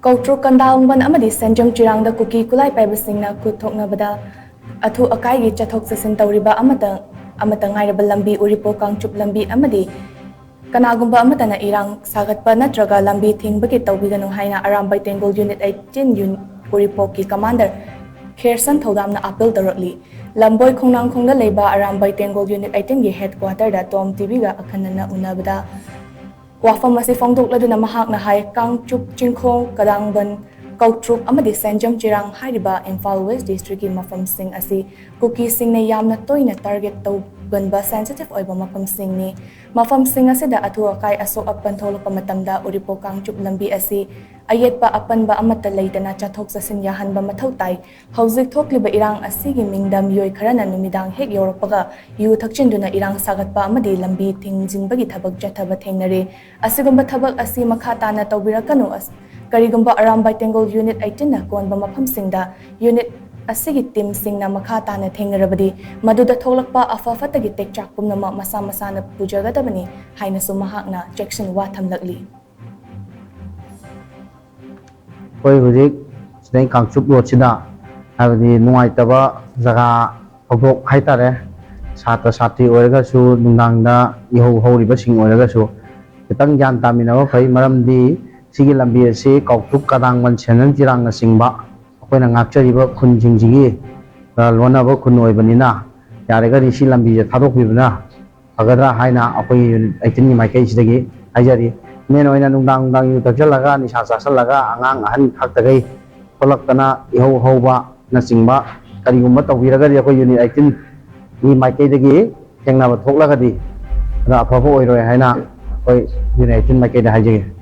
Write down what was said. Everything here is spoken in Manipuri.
KOUTRUK KANDANGBAND AMADI SENJAM CHIRANG KUKI KULAI PAIBA KHUT THOKNARAPADA ATHU AKAI gi CHATHOK CHATSIN TOURIBA AMATA NGAIRABA Lambi Uripok Kangchup Lambi AMADI Kanagumba Amattana IRANG SHAGATPA NATRAGA Lambi Thingjinba Toubiganu HAINA Arambai Tenggol Unit 18 Uripok ki Commander KHERSON THOUDAM na appeal TOURAKLI Lamboy Khongnang Khongda leiba Arambai Tenggol Unit 18 gi headquarter da Tom TV ga akhanana unabada Wafam masi fongdokladuna mahakna hai Kangchup Kanagumba KOUTRUK amadi SENJAM CHIRANG hairiba Imphal West District ki mafam sing asi KUKI sing na yamna toina target tauganba sensitive oiba mafam sing ni mafam sing asida ATHU AKAI asok apan tholokpa matamda Uripok Kangchup Lambi asi ayetpa apanba amata leitana chathok sasin yahanba mathau tai hauzik thokliba irang asigi mingdam yoi kharana numidang hek yoroppaga yu thakchinduna irang sagatpa amadi Lambi Thingjinba gi thabak jathaba thengnare asigumba thabak asi makha tana tawbirakanu Karigumba Arambai Tenggol Unit 18 na konba mafam singda Unit asigi team sing na makha tana thengnarabadi maduda tholakpa afafatagi tekchak pumnama masa masana pujagadabani haina su mahakna Jackson wa thamlakli Koi hudik sidai Kangchup road sida habadi nuai taba jaga obok haitare satra satri oiraga su nungdangda ihau hauriba sing oiraga su kitang gyan taminawa phai maramdi sigi lambi ase KOUTRUK KADANGBAND channel CHIRANG na singba akoina ngakchariba khun jingjigi lonaba khun oibanina yarega ri si lambi je thadokbibna agadra haina akoi unit 18 ni maikai sidagi haijari men oina nungdang yu takjalaga ni sasalaga angang ahan khaktagai tolaktana ihau hauba na singba karigumba tawbiraga ri akoi unit 18 ni maikai dagi thengnaba thoklagadi ra aphabo oiroi haina akoi unit 18 maikai da haijagi